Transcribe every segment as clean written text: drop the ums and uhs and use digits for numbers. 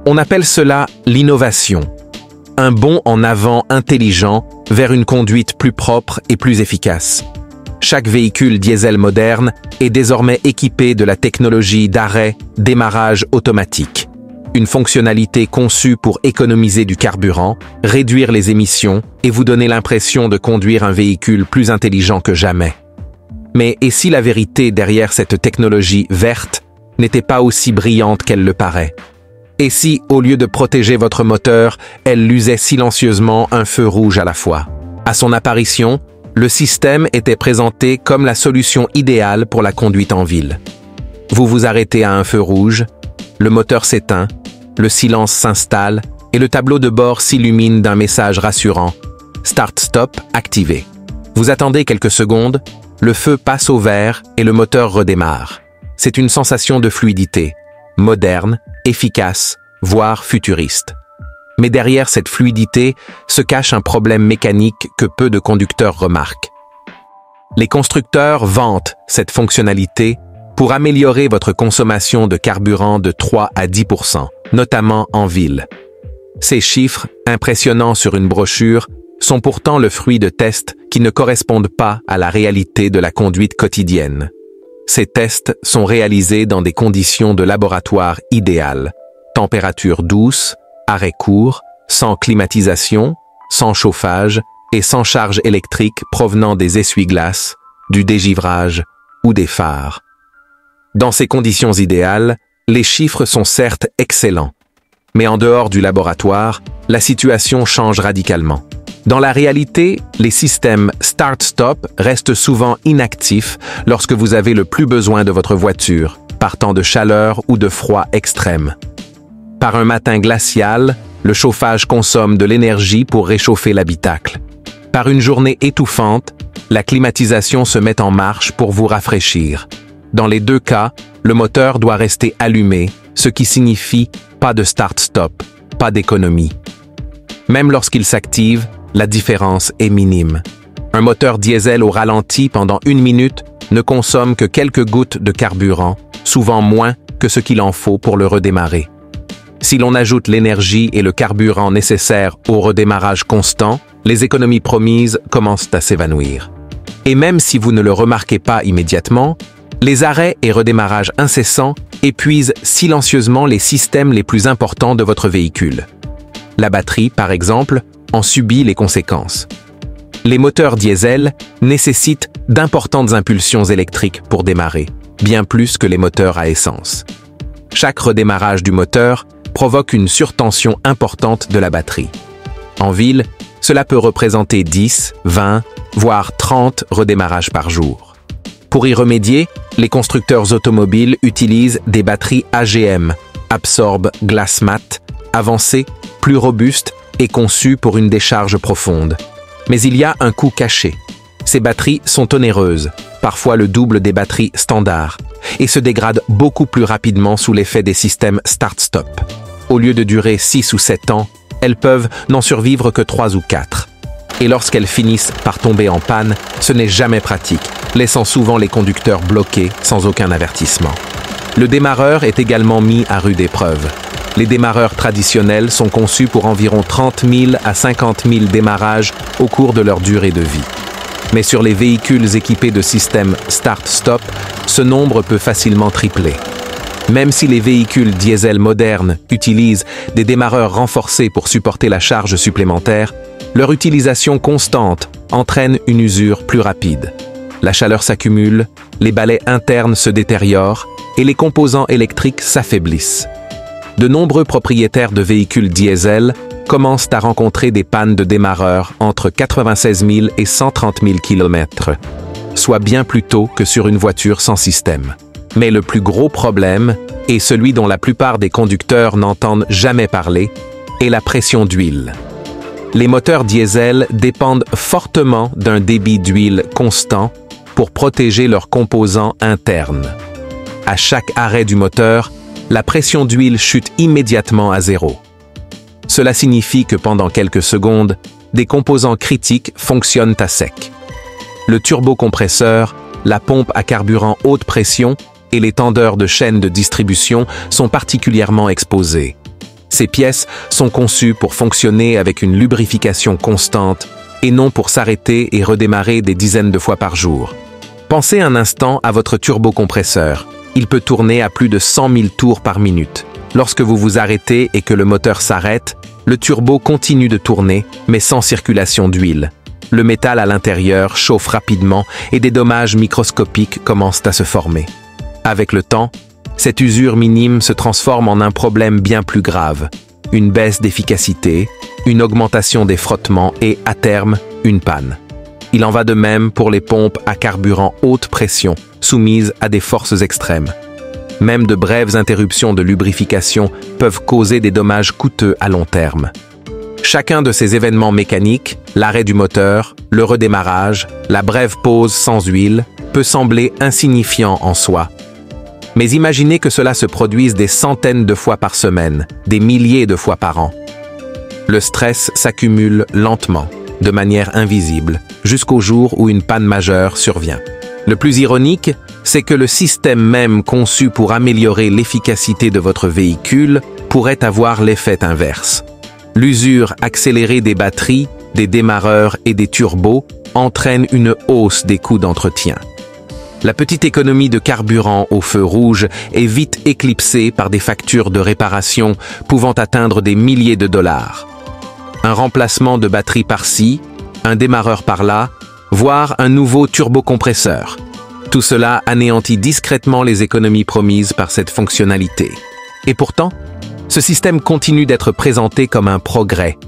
On appelle cela l'innovation. Un bond en avant intelligent vers une conduite plus propre et plus efficace. Chaque véhicule diesel moderne est désormais équipé de la technologie d'arrêt-démarrage automatique. Une fonctionnalité conçue pour économiser du carburant, réduire les émissions et vous donner l'impression de conduire un véhicule plus intelligent que jamais. Mais et si la vérité derrière cette technologie verte n'était pas aussi brillante qu'elle le paraît? Et si, au lieu de protéger votre moteur, elle l'usait silencieusement un feu rouge à la fois? À son apparition, le système était présenté comme la solution idéale pour la conduite en ville. Vous vous arrêtez à un feu rouge, le moteur s'éteint, le silence s'installe et le tableau de bord s'illumine d'un message rassurant. Start-stop activé. Vous attendez quelques secondes, le feu passe au vert et le moteur redémarre. C'est une sensation de fluidité, moderne, efficace, voire futuriste. Mais derrière cette fluidité se cache un problème mécanique que peu de conducteurs remarquent. Les constructeurs vantent cette fonctionnalité pour améliorer votre consommation de carburant de 3 à 10%, notamment en ville. Ces chiffres, impressionnants sur une brochure, sont pourtant le fruit de tests qui ne correspondent pas à la réalité de la conduite quotidienne. Ces tests sont réalisés dans des conditions de laboratoire idéales. Température douce, arrêt court, sans climatisation, sans chauffage et sans charge électrique provenant des essuie-glaces, du dégivrage ou des phares. Dans ces conditions idéales, les chiffres sont certes excellents, mais en dehors du laboratoire, la situation change radicalement. Dans la réalité, les systèmes Start-Stop restent souvent inactifs lorsque vous avez le plus besoin de votre voiture, par temps de chaleur ou de froid extrême. Par un matin glacial, le chauffage consomme de l'énergie pour réchauffer l'habitacle. Par une journée étouffante, la climatisation se met en marche pour vous rafraîchir. Dans les deux cas, le moteur doit rester allumé, ce qui signifie pas de start-stop, pas d'économie. Même lorsqu'il s'active, la différence est minime. Un moteur diesel au ralenti pendant 1 minute ne consomme que quelques gouttes de carburant, souvent moins que ce qu'il en faut pour le redémarrer. Si l'on ajoute l'énergie et le carburant nécessaires au redémarrage constant, les économies promises commencent à s'évanouir. Et même si vous ne le remarquez pas immédiatement, les arrêts et redémarrages incessants épuisent silencieusement les systèmes les plus importants de votre véhicule. La batterie, par exemple, en subit les conséquences. Les moteurs diesel nécessitent d'importantes impulsions électriques pour démarrer, bien plus que les moteurs à essence. Chaque redémarrage du moteur provoque une surtension importante de la batterie. En ville, cela peut représenter 10, 20, voire 30 redémarrages par jour. Pour y remédier, les constructeurs automobiles utilisent des batteries AGM, Absorb Glass Mat, avancées, plus robustes et conçues pour une décharge profonde. Mais il y a un coût caché. Ces batteries sont onéreuses, parfois le double des batteries standards, et se dégradent beaucoup plus rapidement sous l'effet des systèmes Start-Stop. Au lieu de durer 6 ou 7 ans, elles peuvent n'en survivre que 3 ou 4. Et lorsqu'elles finissent par tomber en panne, ce n'est jamais pratique, laissant souvent les conducteurs bloqués sans aucun avertissement. Le démarreur est également mis à rude épreuve. Les démarreurs traditionnels sont conçus pour environ 30 000 à 50 000 démarrages au cours de leur durée de vie. Mais sur les véhicules équipés de systèmes Start-Stop, ce nombre peut facilement tripler. Même si les véhicules diesel modernes utilisent des démarreurs renforcés pour supporter la charge supplémentaire, leur utilisation constante entraîne une usure plus rapide. La chaleur s'accumule, les balais internes se détériorent et les composants électriques s'affaiblissent. De nombreux propriétaires de véhicules diesel commencent à rencontrer des pannes de démarreur entre 96 000 et 130 000 km, soit bien plus tôt que sur une voiture sans système. Mais le plus gros problème, et celui dont la plupart des conducteurs n'entendent jamais parler, est la pression d'huile. Les moteurs diesel dépendent fortement d'un débit d'huile constant pour protéger leurs composants internes. À chaque arrêt du moteur, la pression d'huile chute immédiatement à zéro. Cela signifie que pendant quelques secondes, des composants critiques fonctionnent à sec. Le turbocompresseur, la pompe à carburant haute pression et les tendeurs de chaîne de distribution sont particulièrement exposés. Ces pièces sont conçues pour fonctionner avec une lubrification constante et non pour s'arrêter et redémarrer des dizaines de fois par jour. Pensez un instant à votre turbocompresseur. Il peut tourner à plus de 100 000 tours par minute. Lorsque vous vous arrêtez et que le moteur s'arrête, le turbo continue de tourner, mais sans circulation d'huile. Le métal à l'intérieur chauffe rapidement et des dommages microscopiques commencent à se former. Avec le temps, cette usure minime se transforme en un problème bien plus grave. Une baisse d'efficacité, une augmentation des frottements et, à terme, une panne. Il en va de même pour les pompes à carburant haute pression, soumises à des forces extrêmes. Même de brèves interruptions de lubrification peuvent causer des dommages coûteux à long terme. Chacun de ces événements mécaniques, l'arrêt du moteur, le redémarrage, la brève pause sans huile, peut sembler insignifiant en soi. Mais imaginez que cela se produise des centaines de fois par semaine, des milliers de fois par an. Le stress s'accumule lentement, de manière invisible, jusqu'au jour où une panne majeure survient. Le plus ironique, c'est que le système même conçu pour améliorer l'efficacité de votre véhicule pourrait avoir l'effet inverse. L'usure accélérée des batteries, des démarreurs et des turbos entraîne une hausse des coûts d'entretien. La petite économie de carburant au feu rouge est vite éclipsée par des factures de réparation pouvant atteindre des milliers de dollars. Un remplacement de batterie par-ci, un démarreur par-là, voire un nouveau turbocompresseur. Tout cela anéantit discrètement les économies promises par cette fonctionnalité. Et pourtant, ce système continue d'être présenté comme un progrès,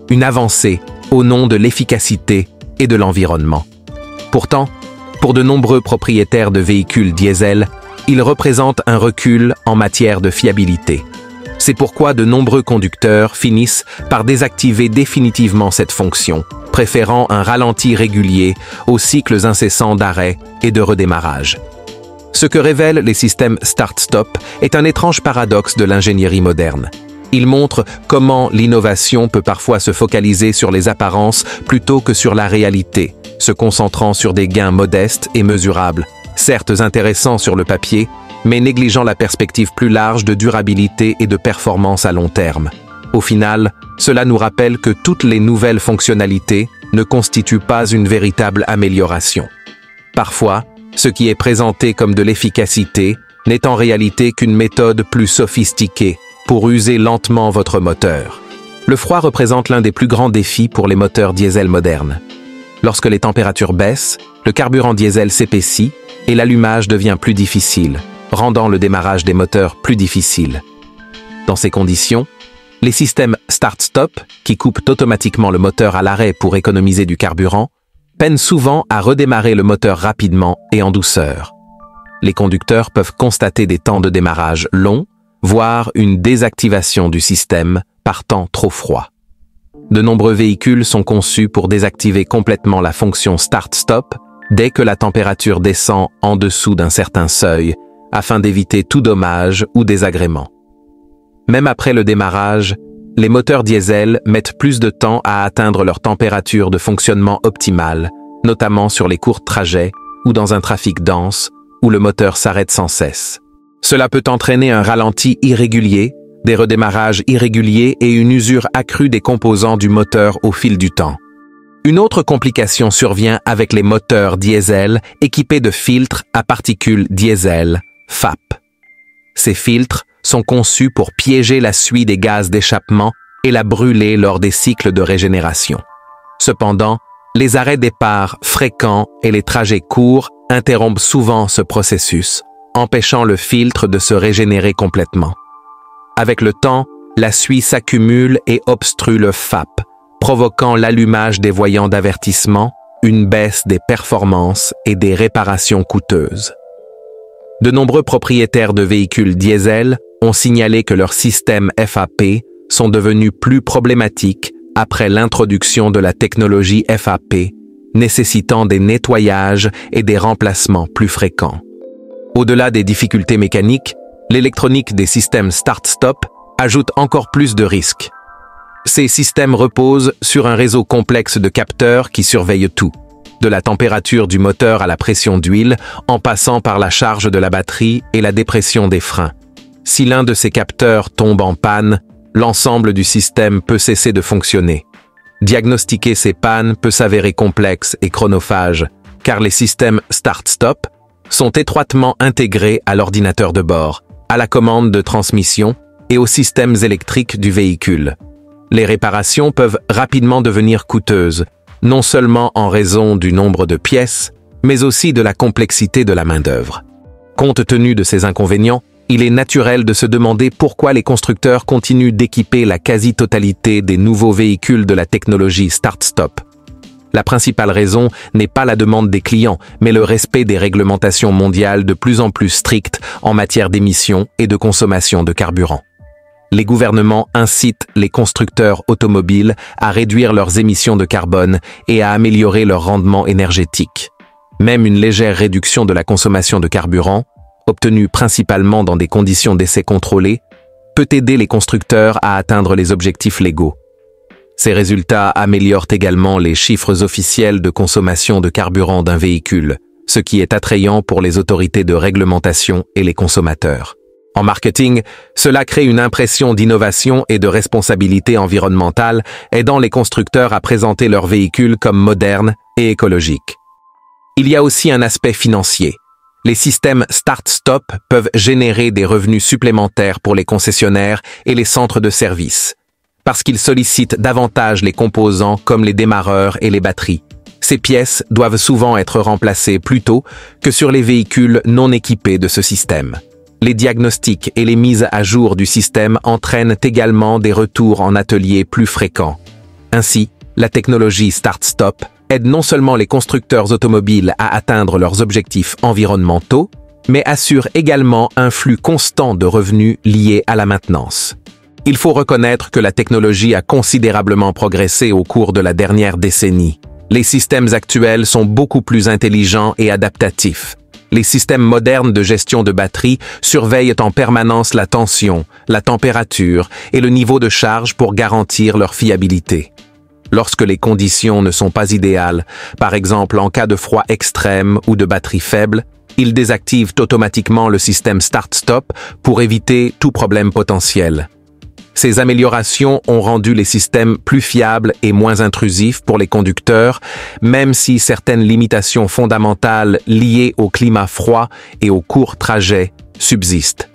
une avancée au nom de l'efficacité et de l'environnement. Pourtant, pour de nombreux propriétaires de véhicules diesel, il représente un recul en matière de fiabilité. C'est pourquoi de nombreux conducteurs finissent par désactiver définitivement cette fonction, préférant un ralenti régulier aux cycles incessants d'arrêt et de redémarrage. Ce que révèlent les systèmes start-stop est un étrange paradoxe de l'ingénierie moderne. Il montre comment l'innovation peut parfois se focaliser sur les apparences plutôt que sur la réalité, se concentrant sur des gains modestes et mesurables, certes intéressants sur le papier, mais négligeant la perspective plus large de durabilité et de performance à long terme. Au final, cela nous rappelle que toutes les nouvelles fonctionnalités ne constituent pas une véritable amélioration. Parfois, ce qui est présenté comme de l'efficacité n'est en réalité qu'une méthode plus sophistiquée pour user lentement votre moteur. Le froid représente l'un des plus grands défis pour les moteurs diesel modernes. Lorsque les températures baissent, le carburant diesel s'épaissit et l'allumage devient plus difficile, rendant le démarrage des moteurs plus difficile. Dans ces conditions, les systèmes start-stop, qui coupent automatiquement le moteur à l'arrêt pour économiser du carburant, peinent souvent à redémarrer le moteur rapidement et en douceur. Les conducteurs peuvent constater des temps de démarrage longs, voire une désactivation du système par temps trop froid. De nombreux véhicules sont conçus pour désactiver complètement la fonction start-stop dès que la température descend en dessous d'un certain seuil, afin d'éviter tout dommage ou désagrément. Même après le démarrage, les moteurs diesel mettent plus de temps à atteindre leur température de fonctionnement optimale, notamment sur les courts trajets ou dans un trafic dense où le moteur s'arrête sans cesse. Cela peut entraîner un ralenti irrégulier, des redémarrages irréguliers et une usure accrue des composants du moteur au fil du temps. Une autre complication survient avec les moteurs diesel équipés de filtres à particules diesel, FAP. Ces filtres sont conçus pour piéger la suie des gaz d'échappement et la brûler lors des cycles de régénération. Cependant, les arrêts départ fréquents et les trajets courts interrompent souvent ce processus, empêchant le filtre de se régénérer complètement. Avec le temps, la suie s'accumule et obstrue le FAP, provoquant l'allumage des voyants d'avertissement, une baisse des performances et des réparations coûteuses. De nombreux propriétaires de véhicules diesel ont signalé que leurs systèmes FAP sont devenus plus problématiques après l'introduction de la technologie FAP, nécessitant des nettoyages et des remplacements plus fréquents. Au-delà des difficultés mécaniques, l'électronique des systèmes start-stop ajoute encore plus de risques. Ces systèmes reposent sur un réseau complexe de capteurs qui surveillent tout, de la température du moteur à la pression d'huile, en passant par la charge de la batterie et la dépression des freins. Si l'un de ces capteurs tombe en panne, l'ensemble du système peut cesser de fonctionner. Diagnostiquer ces pannes peut s'avérer complexe et chronophage, car les systèmes Start-Stop sont étroitement intégrés à l'ordinateur de bord, à la commande de transmission et aux systèmes électriques du véhicule. Les réparations peuvent rapidement devenir coûteuses, non seulement en raison du nombre de pièces, mais aussi de la complexité de la main-d'œuvre. Compte tenu de ces inconvénients, il est naturel de se demander pourquoi les constructeurs continuent d'équiper la quasi-totalité des nouveaux véhicules de la technologie Start-Stop. La principale raison n'est pas la demande des clients, mais le respect des réglementations mondiales de plus en plus strictes en matière d'émissions et de consommation de carburant. Les gouvernements incitent les constructeurs automobiles à réduire leurs émissions de carbone et à améliorer leur rendement énergétique. Même une légère réduction de la consommation de carburant, obtenue principalement dans des conditions d'essai contrôlées, peut aider les constructeurs à atteindre les objectifs légaux. Ces résultats améliorent également les chiffres officiels de consommation de carburant d'un véhicule, ce qui est attrayant pour les autorités de réglementation et les consommateurs. En marketing, cela crée une impression d'innovation et de responsabilité environnementale, aidant les constructeurs à présenter leurs véhicules comme modernes et écologiques. Il y a aussi un aspect financier. Les systèmes Start-Stop peuvent générer des revenus supplémentaires pour les concessionnaires et les centres de services, parce qu'ils sollicitent davantage les composants comme les démarreurs et les batteries. Ces pièces doivent souvent être remplacées plus tôt que sur les véhicules non équipés de ce système. Les diagnostics et les mises à jour du système entraînent également des retours en atelier plus fréquents. Ainsi, la technologie Start-Stop aide non seulement les constructeurs automobiles à atteindre leurs objectifs environnementaux, mais assure également un flux constant de revenus liés à la maintenance. Il faut reconnaître que la technologie a considérablement progressé au cours de la dernière décennie. Les systèmes actuels sont beaucoup plus intelligents et adaptatifs. Les systèmes modernes de gestion de batterie surveillent en permanence la tension, la température et le niveau de charge pour garantir leur fiabilité. Lorsque les conditions ne sont pas idéales, par exemple en cas de froid extrême ou de batterie faible, ils désactivent automatiquement le système Start-Stop pour éviter tout problème potentiel. Ces améliorations ont rendu les systèmes plus fiables et moins intrusifs pour les conducteurs, même si certaines limitations fondamentales liées au climat froid et aux courts trajets subsistent.